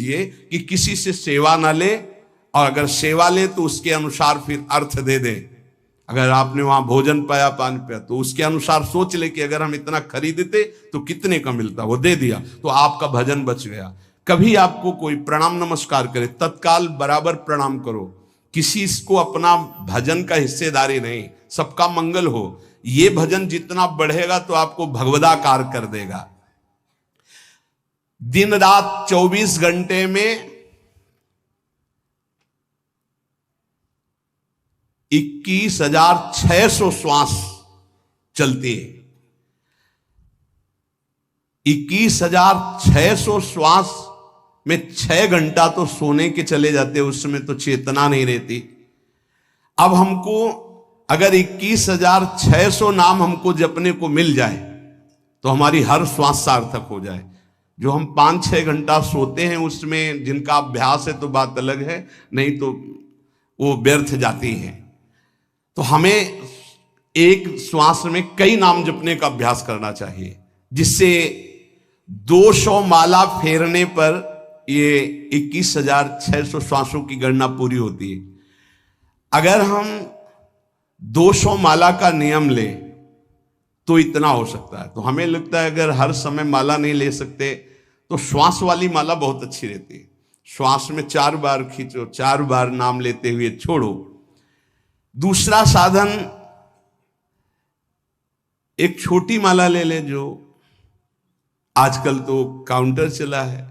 ये कि किसी से सेवा ना ले, और अगर सेवा ले तो उसके अनुसार फिर अर्थ दे दे। अगर आपने वहां भोजन पाया, पान पाया, तो उसके अनुसार सोच ले कि अगर हम इतना खरीदते तो कितने का मिलता, वो दे दिया तो आपका भजन बच गया। कभी आपको कोई प्रणाम नमस्कार करे, तत्काल बराबर प्रणाम करो। किसी को अपना भजन का हिस्सेदारी नहीं, सबका मंगल हो। ये भजन जितना बढ़ेगा तो आपको भगवदाकार कर देगा। दिन रात 24 घंटे में 21,600 श्वास चलती है। 21,600 श्वास में 6 घंटा तो सोने के चले जाते, उसमें तो चेतना नहीं रहती। अब हमको अगर 21,600 नाम हमको जपने को मिल जाए तो हमारी हर श्वास सार्थक हो जाए। जो हम 5-6 घंटा सोते हैं उसमें जिनका अभ्यास है तो बात अलग है, नहीं तो वो व्यर्थ जाती है। तो हमें एक श्वास में कई नाम जपने का अभ्यास करना चाहिए, जिससे 200 माला फेरने पर ये 21,600 श्वासों की गणना पूरी होती है। अगर हम 200 माला का नियम ले तो इतना हो सकता है। तो हमें लगता है अगर हर समय माला नहीं ले सकते तो श्वास वाली माला बहुत अच्छी रहती है। श्वास में 4 बार खींचो, 4 बार नाम लेते हुए छोड़ो। दूसरा साधन, एक छोटी माला ले ले, जो आजकल तो काउंटर चला है।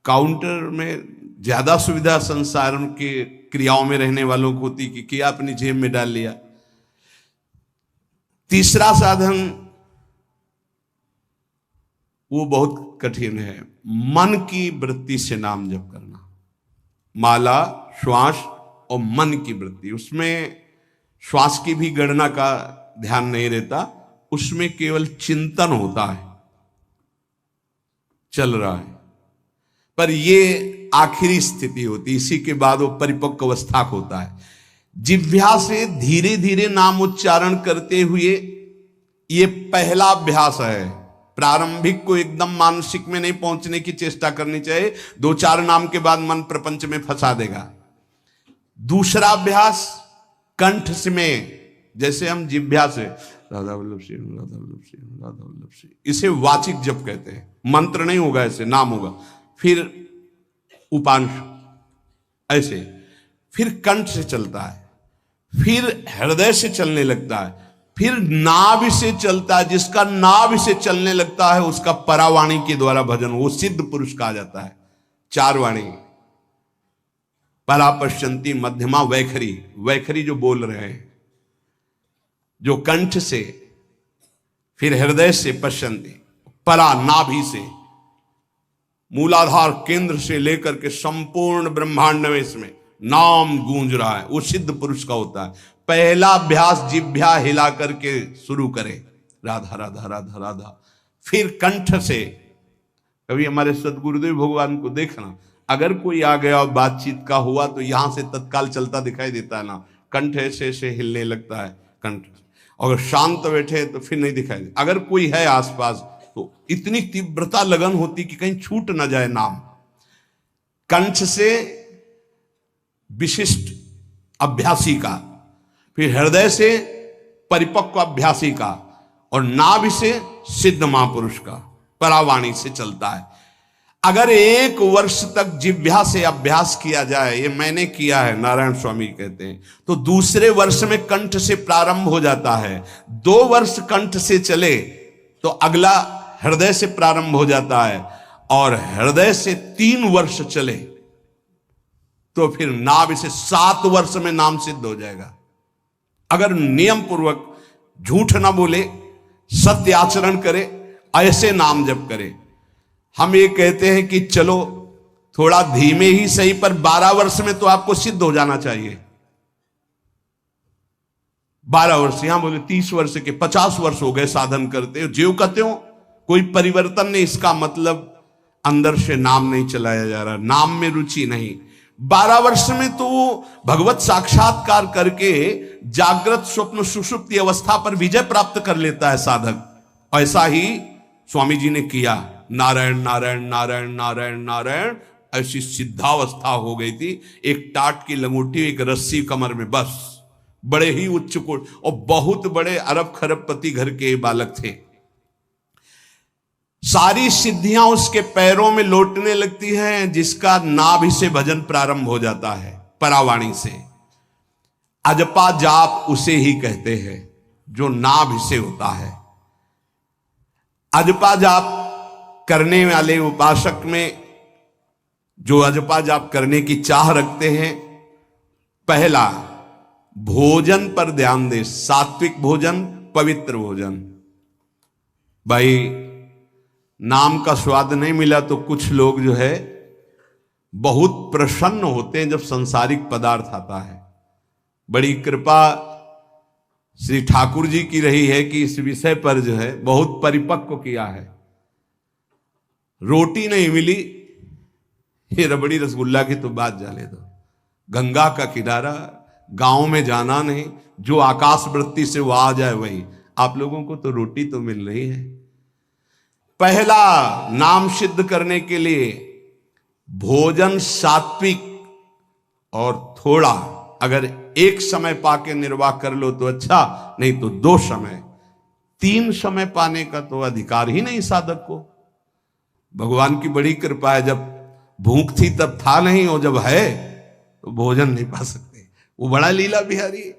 काउंटर में ज्यादा सुविधा संसार के क्रियाओं में रहने वालों को होती कि क्या अपनी जेब में डाल लिया। तीसरा साधन वो बहुत कठिन है, मन की वृत्ति से नाम जप करना। माला, श्वास और मन की वृत्ति, उसमें श्वास की भी गणना का ध्यान नहीं रहता, उसमें केवल चिंतन होता है, चल रहा है। पर ये आखिरी स्थिति होती, इसी के बाद वो परिपक्व अवस्था होता है। जिह्वा से धीरे धीरे नाम उच्चारण करते हुए ये पहला अभ्यास है। प्रारंभिक को एकदम मानसिक में नहीं पहुंचने की चेष्टा करनी चाहिए, 2-4 नाम के बाद मन प्रपंच में फंसा देगा। दूसरा अभ्यास कंठ में, जैसे हम जिह्वा से राधा वल्लभ श्री राधा वल्लभ श्री राधा वल्लभ श्री, इसे वाचिक जप कहते हैं। मंत्र नहीं होगा, ऐसे नाम होगा। फिर उपांश ऐसे, फिर कंठ से चलता है, फिर हृदय से चलने लगता है, फिर नाभि से चलता है। जिसका नाभि से चलने लगता है उसका परावाणी के द्वारा भजन, वो सिद्ध पुरुष कहा जाता है। 4 वाणी, परा, पश्चंती, मध्यमा, वैखरी। वैखरी जो बोल रहे हैं, जो कंठ से, फिर हृदय से पश्चंती, परा नाभि से, मूलाधार केंद्र से लेकर के संपूर्ण ब्रह्मांड में इसमें नाम गूंज रहा है, वो सिद्ध पुरुष का होता है। पहला अभ्यास जिह्वा हिला करके शुरू करें, राधा राधा राधा राधा। फिर कंठ से, कभी हमारे सदगुरुदेव भगवान को देखना, अगर कोई आ गया और बातचीत का हुआ तो यहां से तत्काल चलता दिखाई देता है ना, कंठ ऐसे ऐसे हिलने लगता है कंठ। अगर शांत बैठे तो फिर नहीं दिखाई दे। अगर कोई है आसपास तो इतनी तीव्रता लगन होती कि कहीं छूट ना जाए नाम। कंठ से विशिष्ट अभ्यासी का, फिर हृदय से परिपक्व अभ्यासी का, और नाभि से सिद्ध महापुरुष का, परावाणी से चलता है। अगर 1 वर्ष तक जिह्वा से अभ्यास किया जाए, ये मैंने किया है, नारायण स्वामी कहते हैं, तो दूसरे वर्ष में कंठ से प्रारंभ हो जाता है। 2 वर्ष कंठ से चले तो अगला हृदय से प्रारंभ हो जाता है, और हृदय से 3 वर्ष चले तो फिर नाभि से 7 वर्ष में नाम सिद्ध हो जाएगा। अगर नियम पूर्वक झूठ ना बोले, सत्य आचरण करे, ऐसे नाम जप करे। हम ये कहते हैं कि चलो थोड़ा धीमे ही सही, पर 12 वर्ष में तो आपको सिद्ध हो जाना चाहिए। 12 वर्ष, यहां बोले 30 वर्ष के 50 वर्ष हो गए साधन करते हो, ज्यों कहते हो कोई परिवर्तन नहीं। इसका मतलब अंदर से नाम नहीं चलाया जा रहा, नाम में रुचि नहीं। 12 वर्ष में तो भगवत साक्षात्कार करके जागृत स्वप्न सुषुप्ति अवस्था पर विजय प्राप्त कर लेता है साधक। ऐसा ही स्वामी जी ने किया, नारायण नारायण नारायण नारायण नारायण ऐसी सिद्धावस्था हो गई थी, एक टाट की लंगोटी, एक रस्सी कमर में, बस। बड़े ही उच्च कोट और बहुत बड़े अरब खरबपति घर के बालक थे। सारी सिद्धियां उसके पैरों में लौटने लगती हैं, जिसका नाभि से भजन प्रारंभ हो जाता है, परावाणी से। अजपा जाप उसे ही कहते हैं जो नाभि से होता है। अजपा जाप करने वाले उपासक में जो अजपा जाप करने की चाह रखते हैं, पहला भोजन पर ध्यान दे, सात्विक भोजन, पवित्र भोजन। भाई नाम का स्वाद नहीं मिला तो कुछ लोग जो है बहुत प्रसन्न होते हैं जब सांसारिक पदार्थ आता है। बड़ी कृपा श्री ठाकुर जी की रही है कि इस विषय पर जो है बहुत परिपक्व किया है। रोटी नहीं मिली, ये रबड़ी रसगुल्ला की तो बात जाने दो। गंगा का किनारा, गांव में जाना नहीं, जो आकाश वृत्ति से वो आ जाए वही। आप लोगों को तो रोटी तो मिल रही है। पहला नाम सिद्ध करने के लिए भोजन सात्विक और थोड़ा, अगर एक समय पाके निर्वाह कर लो तो अच्छा, नहीं तो 2 समय, 3 समय पाने का तो अधिकार ही नहीं साधक को। भगवान की बड़ी कृपा है, जब भूख थी तब था नहीं, और जब है तो भोजन नहीं पा सकते। वो बड़ा लीला बिहारी,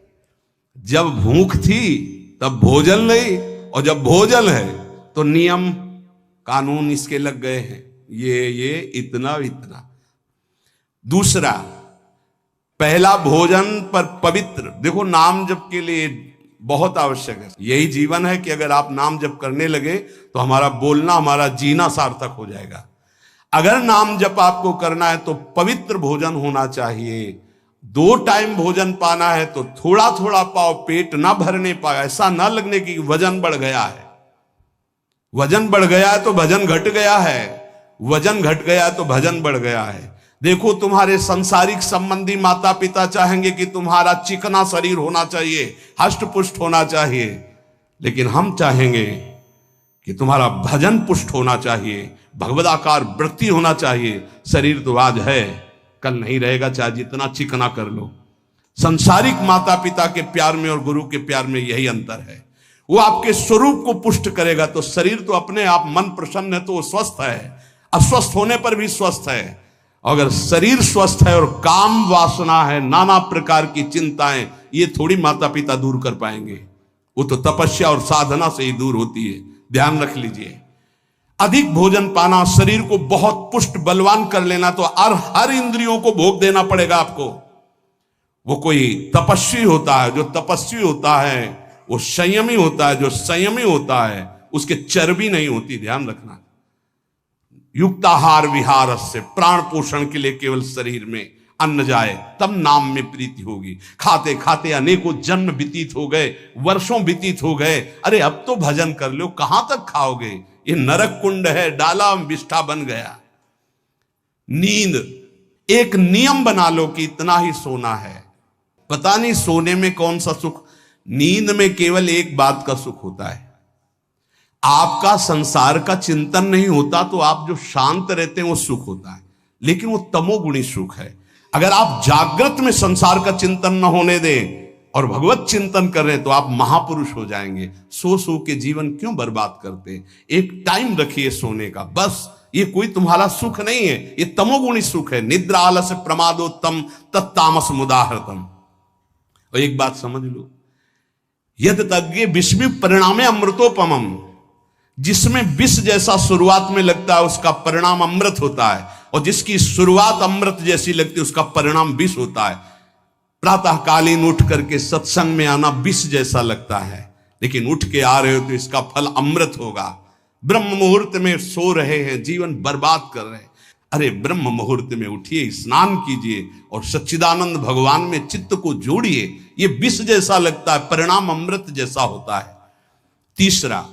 जब भूख थी तब भोजन नहीं, और जब भोजन है तो नियम कानून इसके लग गए हैं, ये इतना इतना। दूसरा, पहला भोजन पर पवित्र। देखो नाम जप के लिए बहुत आवश्यक है, यही जीवन है कि अगर आप नाम जप करने लगे तो हमारा बोलना, हमारा जीना सार्थक हो जाएगा। अगर नाम जप आपको करना है तो पवित्र भोजन होना चाहिए। 2 टाइम भोजन पाना है तो थोड़ा थोड़ा पाओ, पेट ना भरने पाए, ऐसा ना लगने की वजन बढ़ गया है। वजन बढ़ गया है तो भजन घट गया है, वजन घट गया है तो भजन बढ़ गया है। देखो तुम्हारे संसारिक संबंधी माता पिता चाहेंगे कि तुम्हारा चिकना शरीर होना चाहिए, हष्ट पुष्ट होना चाहिए, लेकिन हम चाहेंगे कि तुम्हारा भजन पुष्ट होना चाहिए, भगवदाकार वृत्ति होना चाहिए। शरीर तो आज है, कल नहीं रहेगा, चाहे जितना चिकना कर लो। संसारिक माता पिता के प्यार में और गुरु के प्यार में यही अंतर है। वो आपके स्वरूप को पुष्ट करेगा तो शरीर तो अपने आप, मन प्रसन्न है तो वो स्वस्थ है, अस्वस्थ होने पर भी स्वस्थ है। अगर शरीर स्वस्थ है और काम वासना है, नाना प्रकार की चिंताएं, ये थोड़ी माता पिता दूर कर पाएंगे। वो तो तपस्या और साधना से ही दूर होती है, ध्यान रख लीजिए। अधिक भोजन पाना, शरीर को बहुत पुष्ट बलवान कर लेना, तो हर इंद्रियों को भोग देना पड़ेगा आपको। वो कोई तपस्वी होता है, जो तपस्वी होता है वो संयमी होता है, जो संयमी होता है उसके चर्बी नहीं होती, ध्यान रखना। युक्ताहार विहार से, प्राण पोषण के लिए केवल शरीर में अन्न जाए तब नाम में प्रीति होगी। खाते खाते अनेकों जन्म व्यतीत हो गए, वर्षों व्यतीत हो गए, अरे अब तो भजन कर लो, कहां तक खाओगे? ये नरक कुंड है, डाला विष्ठा बन गया। नींद, एक नियम बना लो कि इतना ही सोना है। पता नहीं सोने में कौन सा सुख, नींद में केवल एक बात का सुख होता है, आपका संसार का चिंतन नहीं होता, तो आप जो शांत रहते हैं वो सुख होता है, लेकिन वो तमोगुणी सुख है। अगर आप जागृत में संसार का चिंतन न होने दें और भगवत चिंतन कर रहे हैं तो आप महापुरुष हो जाएंगे। सो सो के जीवन क्यों बर्बाद करते हैं? एक टाइम रखिए सोने का, बस। ये कोई तुम्हारा सुख नहीं है, ये तमोगुणी सुख है। निद्रा आलस्य प्रमादोत्तम तत्तामस मुदाहृतम। और एक बात समझ लो, यद तज्ञे विस्मि परिणामे अमृतोपमम, जिसमें विष जैसा शुरुआत में लगता है उसका परिणाम अमृत होता है, और जिसकी शुरुआत अमृत जैसी लगती है उसका परिणाम विष होता है। प्रातःकालीन उठ करके सत्संग में आना विष जैसा लगता है, लेकिन उठ के आ रहे हो तो इसका फल अमृत होगा। ब्रह्म मुहूर्त में सो रहे हैं, जीवन बर्बाद कर रहे हैं, अरे ब्रह्म मुहूर्त में उठिए, स्नान कीजिए और सच्चिदानंद भगवान में चित्त को जोड़िए। ये विष जैसा लगता है, परिणाम अमृत जैसा होता है। तीसरा,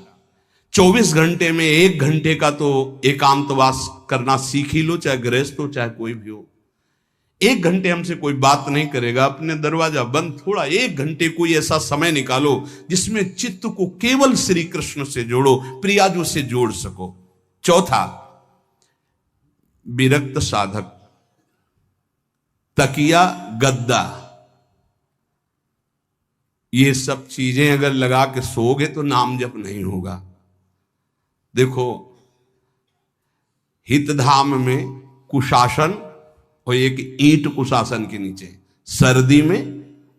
24 घंटे में 1 घंटे का तो एकांतवास करना सीख ही लो, चाहे गृहस्थ हो चाहे कोई भी हो। 1 घंटे हमसे कोई बात नहीं करेगा, अपने दरवाजा बंद, थोड़ा 1 घंटे कोई ऐसा समय निकालो जिसमें चित्त को केवल श्री कृष्ण से जोड़ो, प्रियाजू से जोड़ सको। चौथा, विरक्त साधक तकिया, गद्दा, ये सब चीजें अगर लगा के सोओगे तो नाम जप नहीं होगा। देखो, हितधाम में कुशासन और एक ईंट कुशासन के नीचे, सर्दी में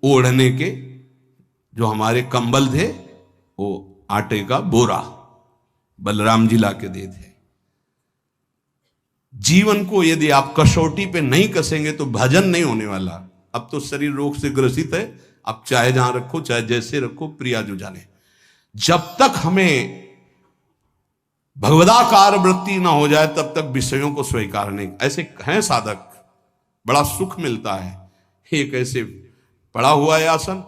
ओढ़ने के जो हमारे कंबल थे वो आटे का बोरा बलराम जी ला के दे थे। जीवन को यदि आप कसौटी पे नहीं कसेंगे तो भजन नहीं होने वाला। अब तो शरीर रोग से ग्रसित है, आप चाहे जहां रखो चाहे जैसे रखो, प्रिया जो जाने। जब तक हमें भगवदाकार वृत्ति ना हो जाए तब तक विषयों को स्वीकार नहीं। ऐसे हैं साधक, बड़ा सुख मिलता है। एक ऐसे पड़ा हुआ है आसन,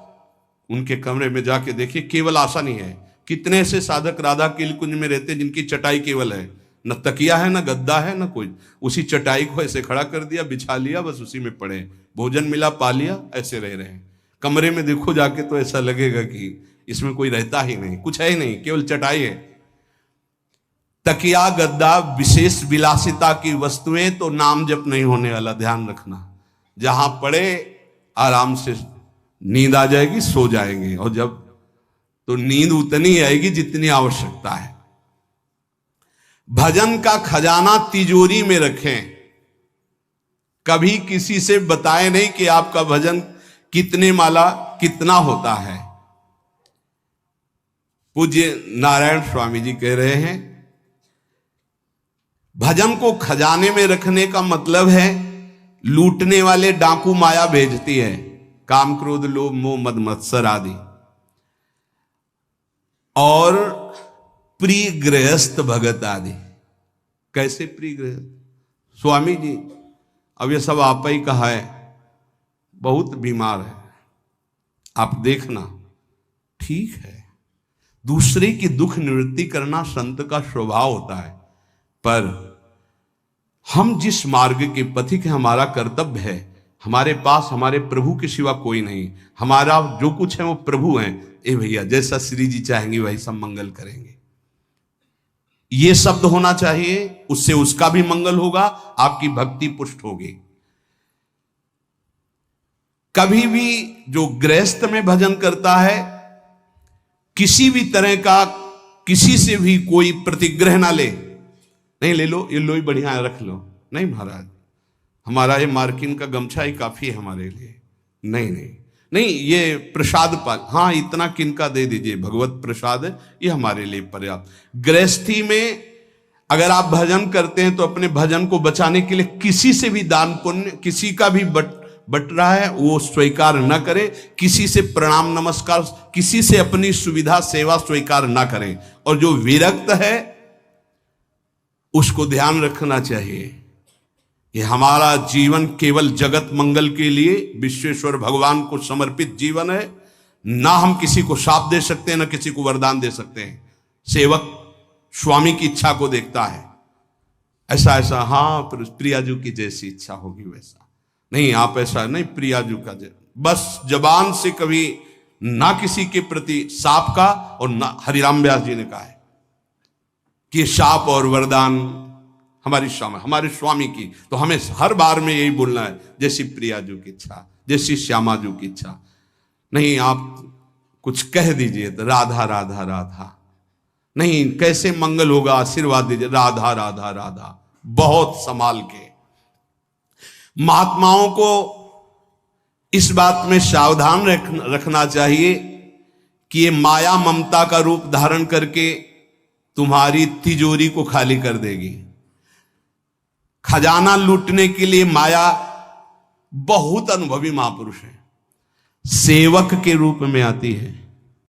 उनके कमरे में जाके देखिए, केवल आसन ही है। कितने ऐसे साधक राधा के कुंज में रहते जिनकी चटाई केवल है, न तकिया है, न गद्दा है, न कोई। उसी चटाई को ऐसे खड़ा कर दिया, बिछा लिया, बस उसी में पड़े, भोजन मिला पा लिया, ऐसे रह रहे हैं। कमरे में देखो जाके तो ऐसा लगेगा कि इसमें कोई रहता ही नहीं, कुछ है ही नहीं, केवल चटाई है। तकिया गद्दा विशेष विलासिता की वस्तुएं तो नाम जप नहीं होने वाला, ध्यान रखना। जहां पड़े आराम से नींद आ जाएगी, सो जाएंगे, और जब तो नींद उतनी आएगी जितनी आवश्यकता है। भजन का खजाना तिजोरी में रखें, कभी किसी से बताएं नहीं कि आपका भजन कितने माला कितना होता है। पूज्य नारायण स्वामी जी कह रहे हैं, भजन को खजाने में रखने का मतलब है लूटने वाले डाकू माया भेजती है, काम क्रोध लोभ मोह मद मत्सर आदि, और प्रिय गृहस्थ भगत आदि। कैसे प्रिय गृहस्थ? स्वामी जी अब ये सब आप ही कहा है, बहुत बीमार है, आप देखना। ठीक है, दूसरे की दुख निवृत्ति करना संत का स्वभाव होता है, पर हम जिस मार्ग के पथिक हैं, हमारा कर्तव्य है, हमारे पास हमारे प्रभु के सिवा कोई नहीं, हमारा जो कुछ है वो प्रभु हैं। ए भैया, जैसा श्री जी चाहेंगे वही सब मंगल करेंगे, ये शब्द होना चाहिए, उससे उसका भी मंगल होगा, आपकी भक्ति पुष्ट होगी। कभी भी जो गृहस्थ में भजन करता है, किसी भी तरह का किसी से भी कोई प्रतिग्रह ना ले, नहीं ले लो, ये लो ही बढ़िया है, रख लो, नहीं महाराज हमारा ये मार्किन का गमछा ही काफी है हमारे लिए, नहीं नहीं नहीं, ये प्रसाद पाल, हाँ इतना किनका दे दीजिए, भगवत प्रसाद है, ये हमारे लिए पर्याप्त। गृहस्थी में अगर आप भजन करते हैं तो अपने भजन को बचाने के लिए किसी से भी दान पुण्य, किसी का भी बट रहा है वो स्वीकार न करें, किसी से प्रणाम नमस्कार, किसी से अपनी सुविधा सेवा स्वीकार ना करें। और जो विरक्त है उसको ध्यान रखना चाहिए कि हमारा जीवन केवल जगत मंगल के लिए विश्वेश्वर भगवान को समर्पित जीवन है। ना हम किसी को शाप दे सकते हैं, ना किसी को वरदान दे सकते हैं। सेवक स्वामी की इच्छा को देखता है, ऐसा ऐसा, हाँ प्रियाजू की जैसी इच्छा होगी वैसा नहीं, आप ऐसा नहीं, प्रियाजू का बस जबान से कभी ना किसी के प्रति शाप का, और ना हरिराम व्यास जी ने कहा है कि शाप और वरदान हमारी हमारे स्वामी की, तो हमें हर बार में यही बोलना है, जैसी प्रियाजू की इच्छा, जैसी श्यामाजू की इच्छा। नहीं आप कुछ कह दीजिए तो राधा राधा राधा, नहीं कैसे मंगल होगा, आशीर्वाद दीजिए राधा राधा राधा, बहुत संभाल के। महात्माओं को इस बात में सावधान रखना चाहिए कि ये माया ममता का रूप धारण करके तुम्हारी तिजोरी को खाली कर देगी। खजाना लूटने के लिए माया बहुत अनुभवी महापुरुष है, सेवक के रूप में आती है।